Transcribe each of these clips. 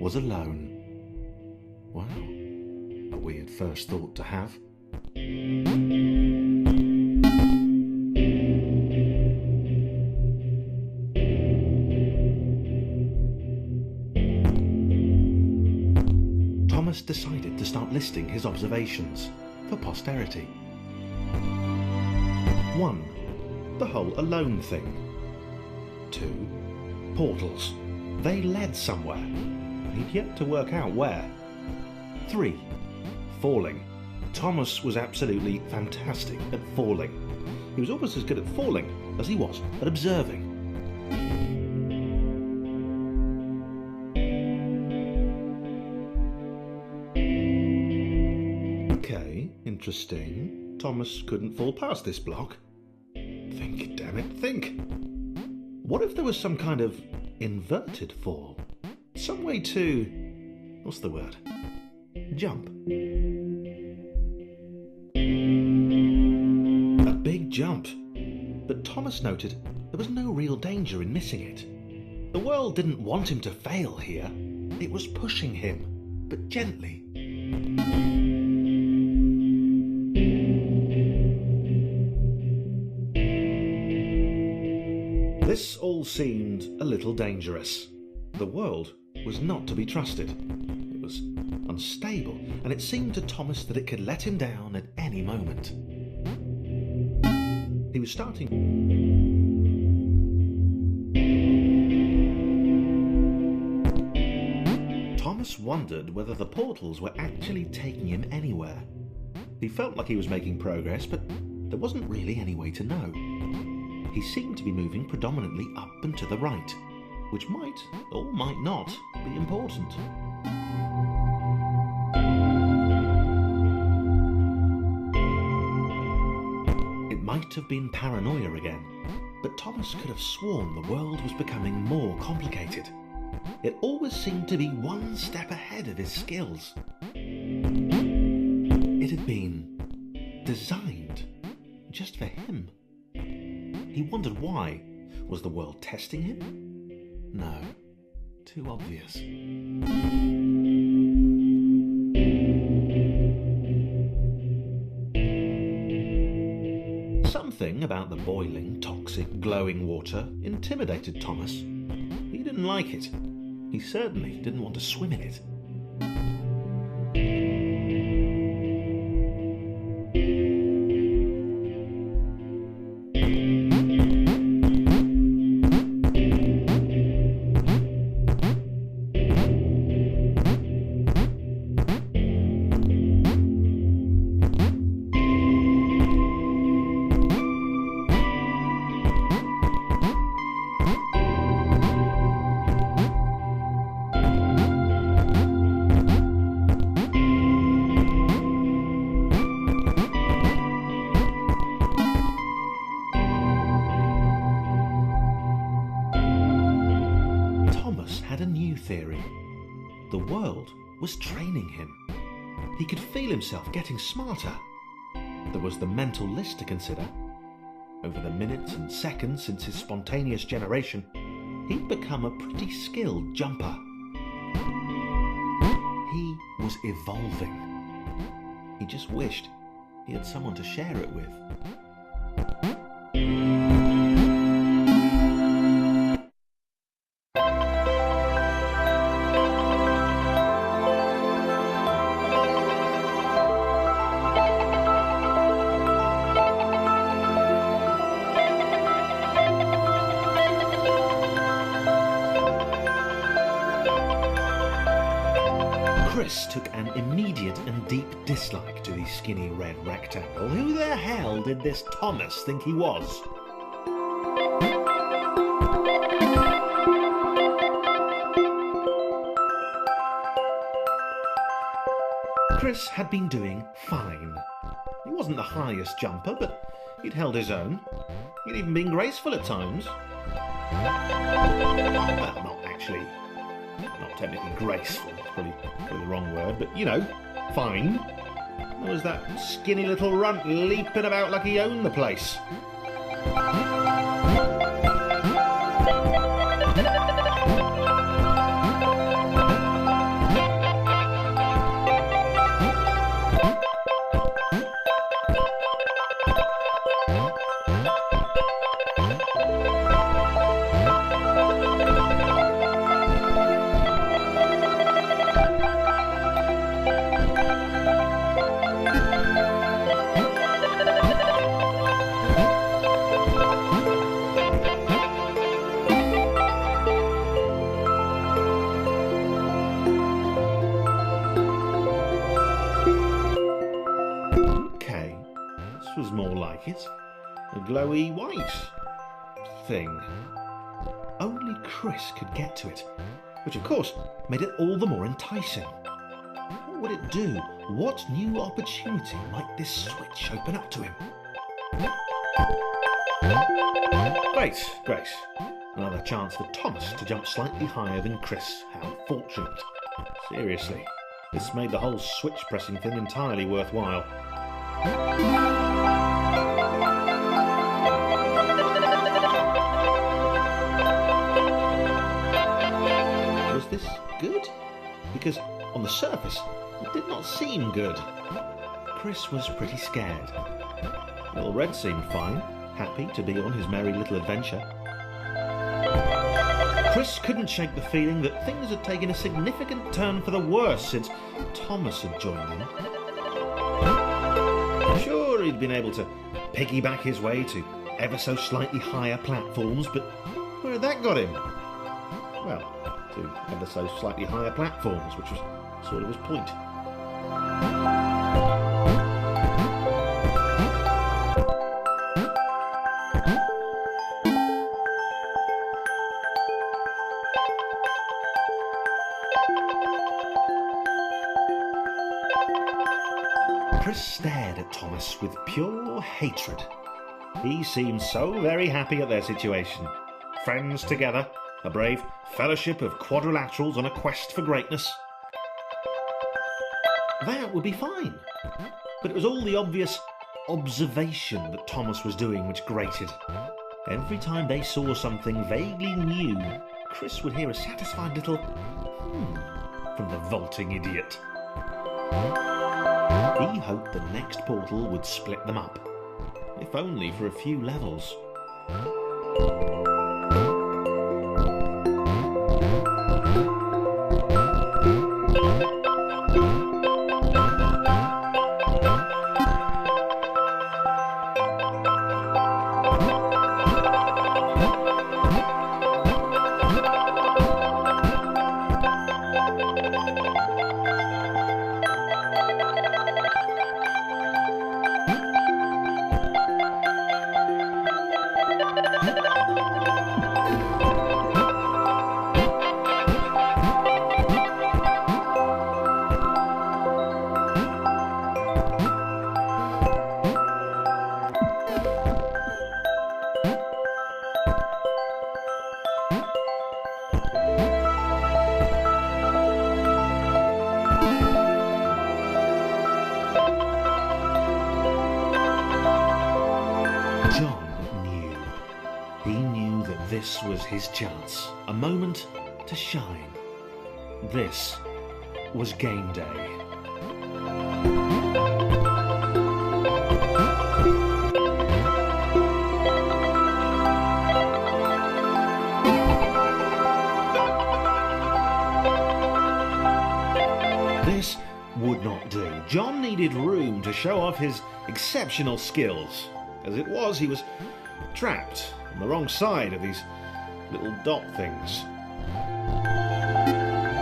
was alone. Wow, a weird first thought to have. Thomas decided to start listing his observations for posterity. 1. The whole alone thing. 2. Portals. They led somewhere. He'd yet to work out where. 3. Falling. Thomas was absolutely fantastic at falling. He was almost as good at falling as he was at observing. Okay, interesting. Thomas couldn't fall past this block. Think, damn it, think. What if there was some kind of inverted fall? Some way to... what's the word? Jump. A big jump. But Thomas noted there was no real danger in missing it. The world didn't want him to fail here. It was pushing him, but gently. This all seemed a little dangerous. The world was not to be trusted. It was unstable, and it seemed to Thomas that it could let him down at any moment. He was starting... Thomas wondered whether the portals were actually taking him anywhere. He felt like he was making progress, but there wasn't really any way to know. He seemed to be moving predominantly up and to the right, which might, or might not, be important. It might have been paranoia again, but Thomas could have sworn the world was becoming more complicated. It always seemed to be one step ahead of his skills. It had been designed just for him. He wondered why. Was the world testing him? No. Too obvious. Something about the boiling, toxic, glowing water intimidated Thomas. He didn't like it. He certainly didn't want to swim in it. Theory. The world was training him. He could feel himself getting smarter. There was the mental list to consider. Over the minutes and seconds since his spontaneous generation, he'd become a pretty skilled jumper. He was evolving. He just wished he had someone to share it with. Chris took an immediate and deep dislike to the skinny red rectangle. Who the hell did this Thomas think he was? Chris had been doing fine. He wasn't the highest jumper, but he'd held his own. He'd even been graceful at times. Well, not actually. Not technically graceful, it's probably the wrong word, but you know, fine. There was that skinny little runt leaping about like he owned the place. glowy white thing. Only Chris could get to it, which of course made it all the more enticing. What would it do? What new opportunity might this switch open up to him? Great. Another chance for Thomas to jump slightly higher than Chris. How fortunate. Seriously, this made the whole switch pressing thing entirely worthwhile. Was this good? Because on the surface, it did not seem good. Chris was pretty scared. Little Red seemed fine, happy to be on his merry little adventure. Chris couldn't shake the feeling that things had taken a significant turn for the worse since Thomas had joined in. Sure, he'd been able to piggyback his way to ever so slightly higher platforms, but where had that got him? Well, to ever so slightly higher platforms, which was sort of his point. Chris stared at Thomas with pure hatred. He seemed so very happy at their situation. Friends together, a brave fellowship of quadrilaterals on a quest for greatness. That would be fine. But it was all the obvious observation that Thomas was doing which grated. Every time they saw something vaguely new, Chris would hear a satisfied little from the vaulting idiot. He hoped the next portal would split them up, if only for a few levels. This was his chance, a moment to shine. This was game day. This would not do. John needed room to show off his exceptional skills. As it was, he was trapped on the wrong side of these little dot things.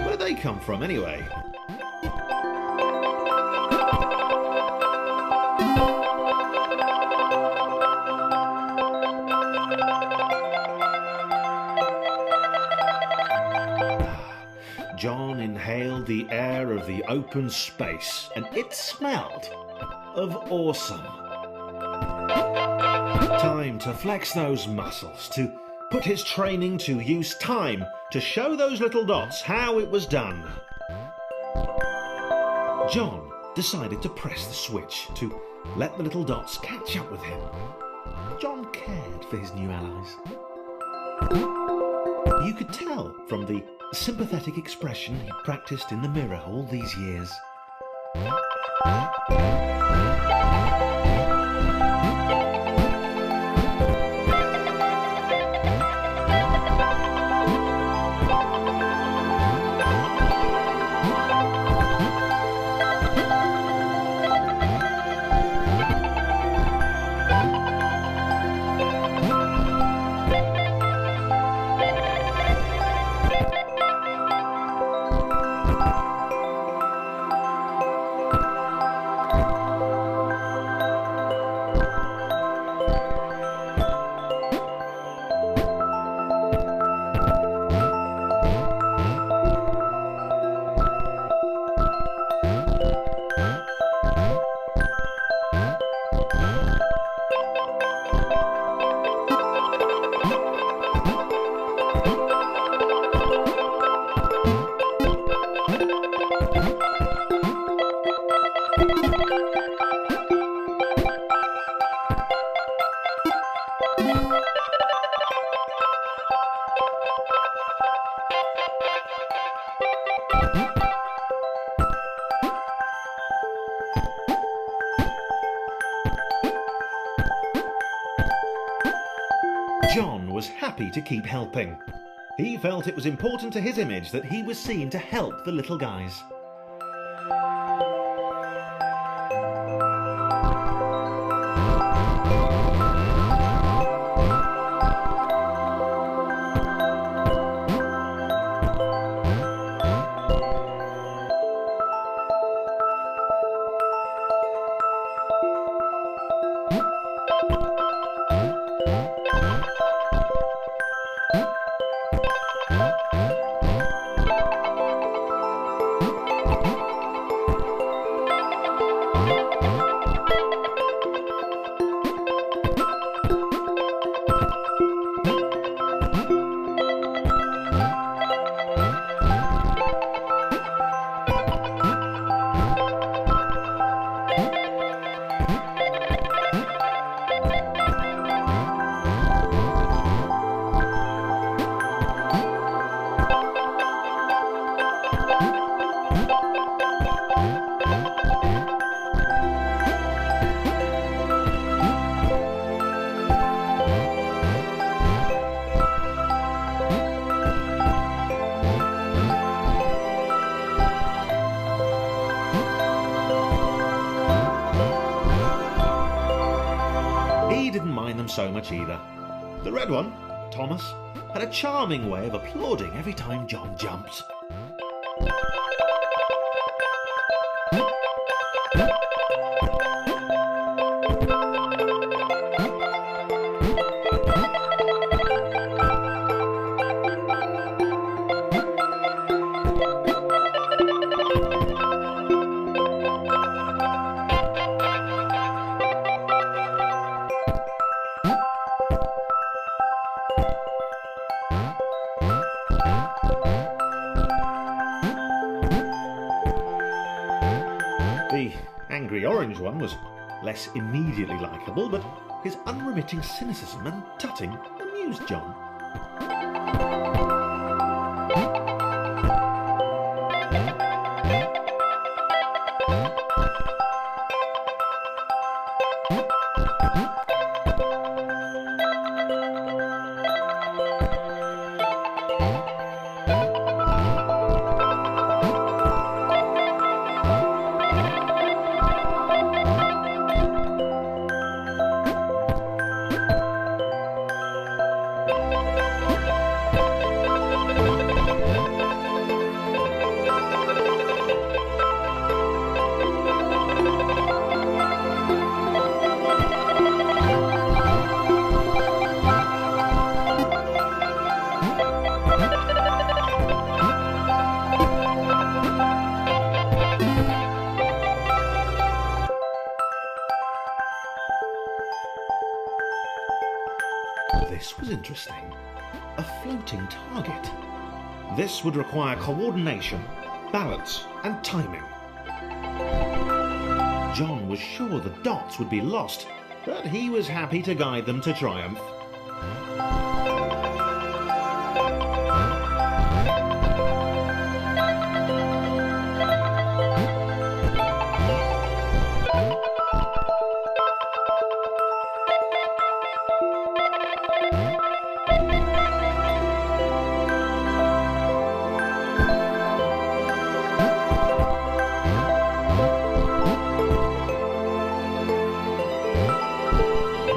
Where did they come from, anyway? John inhaled the air of the open space, and it smelled of awesome. Time to flex those muscles, to put his training to use, time to show those little dots how it was done. John decided to press the switch to let the little dots catch up with him. John cared for his new allies. You could tell from the sympathetic expression he practiced in the mirror all these years. happy to keep helping. He felt it was important to his image that he was seen to help the little guys. So much either. The red one, Thomas, had a charming way of applauding every time John jumped. The angry orange one was less immediately likeable, but his unremitting cynicism and tutting amused John. This was interesting. A floating target. This would require coordination, balance, and timing. John was sure the dots would be lost, but he was happy to guide them to triumph.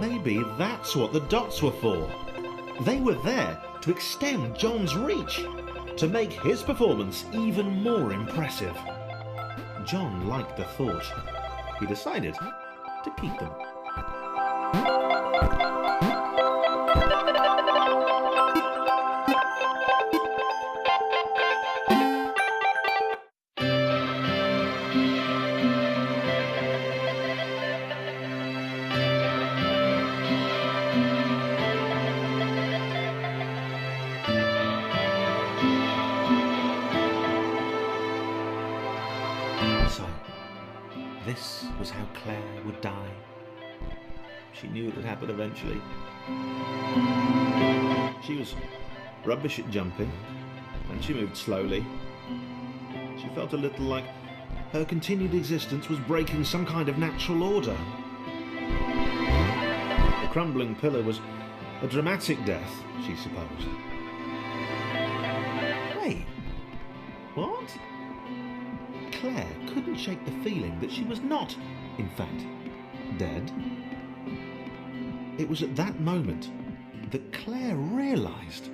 Maybe that's what the dots were for. They were there to extend John's reach, to make his performance even more impressive. John liked the thought. He decided to keep them. So, this was how Claire would die. She knew it would happen eventually. She was rubbish at jumping, and she moved slowly. She felt a little like her continued existence was breaking some kind of natural order. The crumbling pillar was A dramatic death, she supposed. Wait, what? Claire couldn't shake the feeling that she was not, in fact, dead. It was at that moment that Claire realised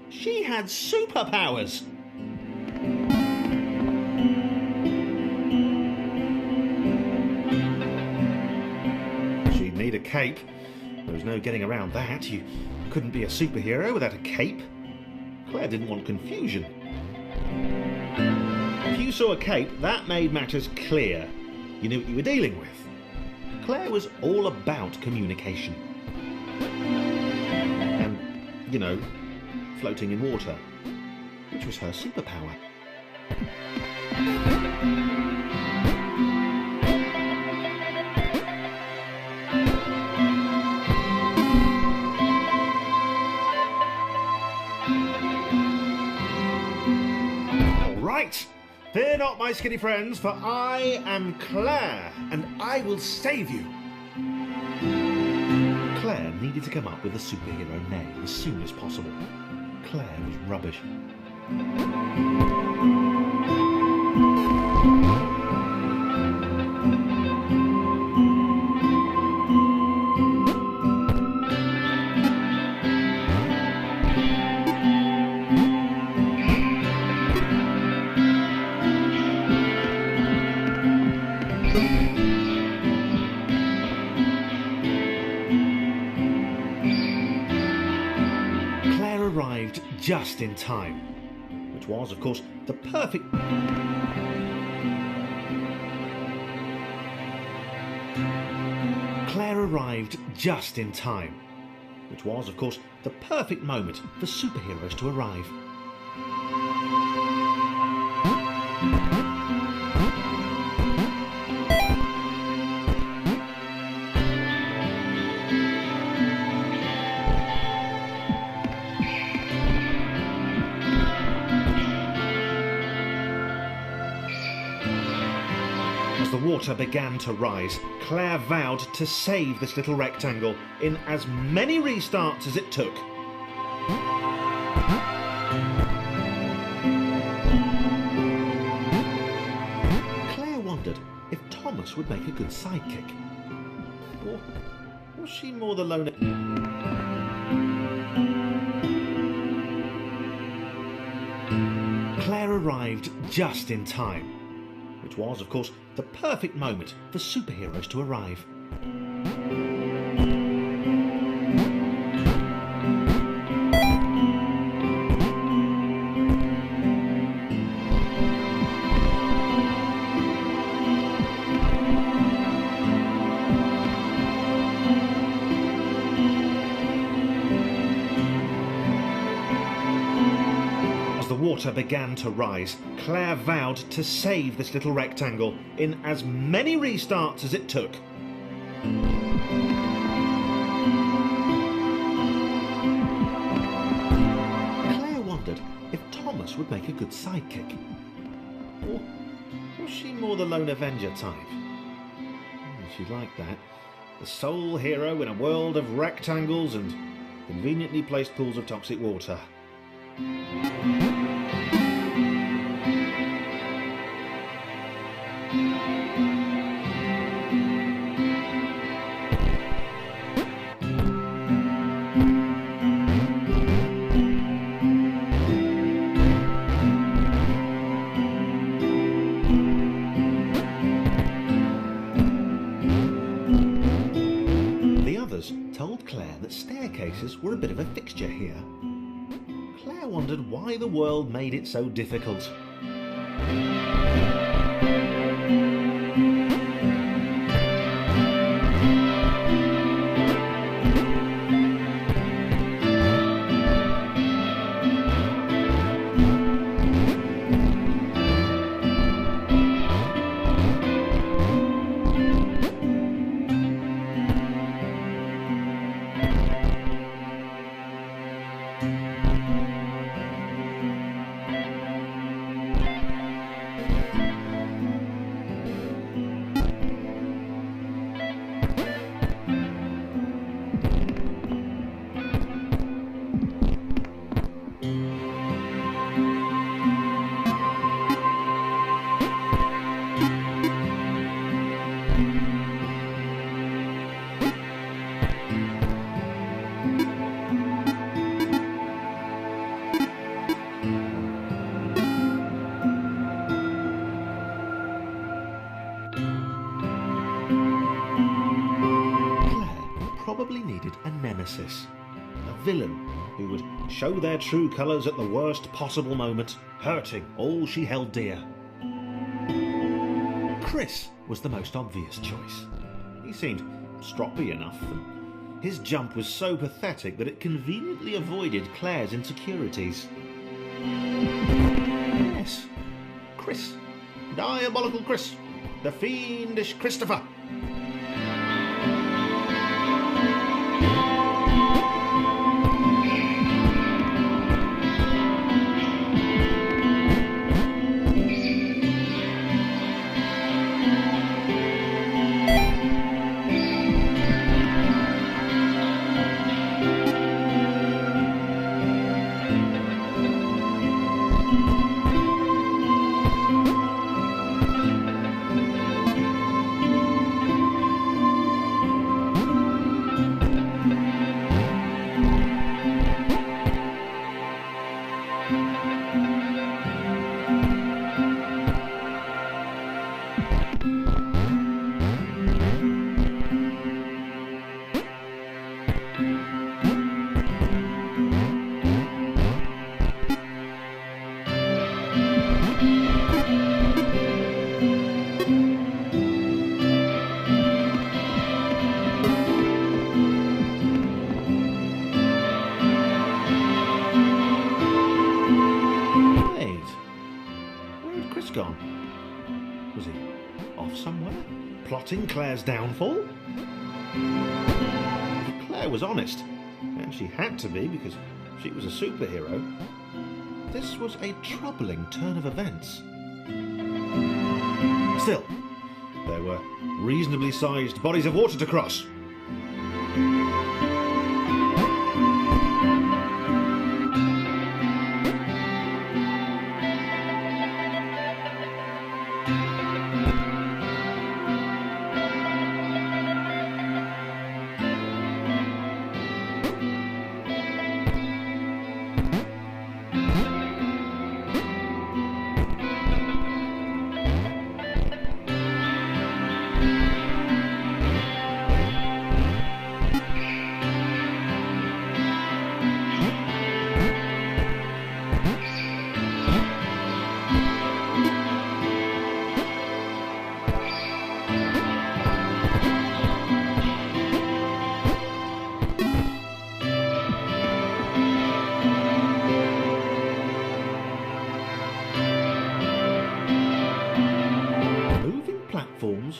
she had superpowers. She'd need a cape. There was no getting around that. You couldn't be a superhero without a cape. Claire didn't want confusion. If you saw a cape, that made matters clear. You knew what you were dealing with. Claire was all about communication. And, you know, floating in water, which was her superpower. Right, fear not, my skinny friends, for I am Claire, and I will save you. Claire needed to come up with a superhero name as soon as possible. Claire was rubbish. Arrived just in time, which was, of course, the perfect... Claire arrived just in time, which was, of course, the perfect moment for superheroes to arrive. As the water began to rise, Claire vowed to save this little rectangle in as many restarts as it took. Claire wondered if Thomas would make a good sidekick. Or was she more the loner? Claire arrived just in time, which was, of course, the perfect moment for superheroes to arrive. The water began to rise, Claire vowed to save this little rectangle in as many restarts as it took. Claire wondered if Thomas would make a good sidekick. Or was she more the lone Avenger type? She liked that. The sole hero in a world of rectangles and conveniently placed pools of toxic water. The others told Claire that staircases were a bit of a fixture here. Claire wondered why the world made it so difficult. villain who would show their true colours at the worst possible moment, hurting all she held dear. Chris was the most obvious choice. He seemed stroppy enough, and his jump was so pathetic that it conveniently avoided Claire's insecurities. Yes, Chris. Diabolical Chris. The fiendish Christopher. Gone? Was he off somewhere, plotting Claire's downfall? If Claire was honest, and she had to be because she was a superhero, this was a troubling turn of events. Still, there were reasonably sized bodies of water to cross.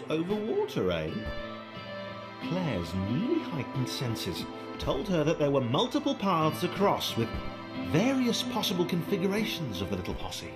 Over water, eh? Claire's newly heightened senses told her that there were multiple paths across with various possible configurations of the little posse.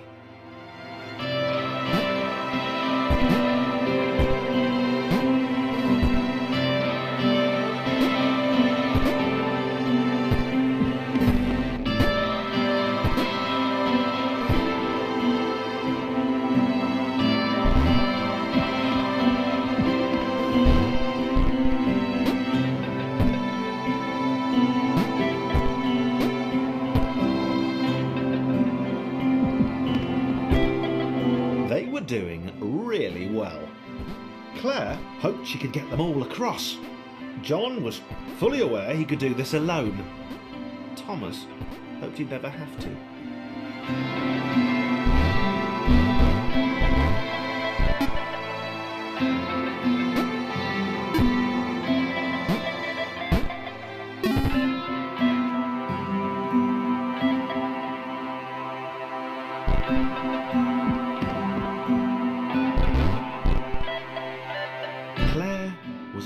Doing really well. Claire hoped she could get them all across. John was fully aware he could do this alone. Thomas hoped he'd never have to.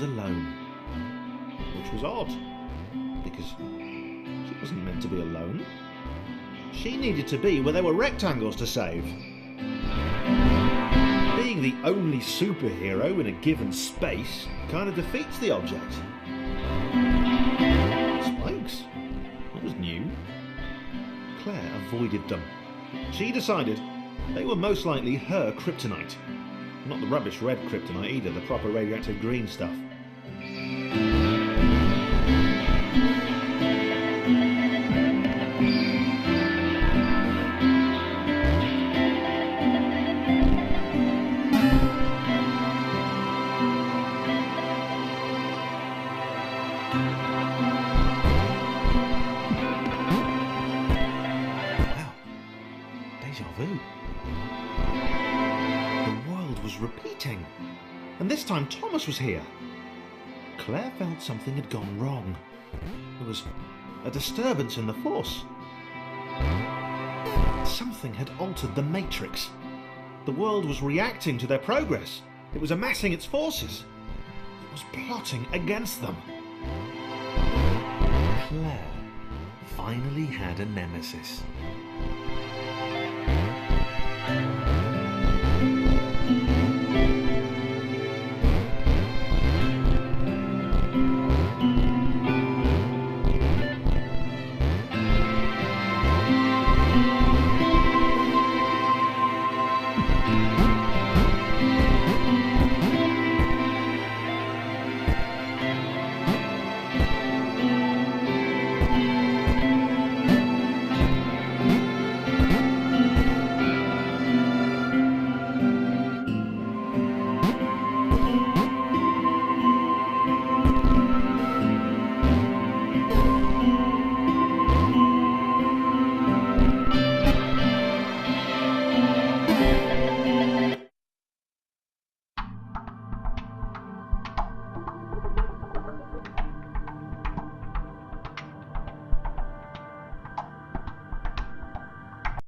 Alone, which was odd, because she wasn't meant to be alone. She needed to be where there were rectangles to save. Being the only superhero in a given space kind of defeats the object. Spikes? That was new. Claire avoided them. She decided they were most likely her kryptonite. Not the rubbish red kryptonite either, the proper radioactive green stuff. vu. The world was repeating, and this time Thomas was here. Claire felt something had gone wrong. There was a disturbance in the force. Something had altered the matrix. The world was reacting to their progress. It was amassing its forces. It was plotting against them. Claire finally had a nemesis.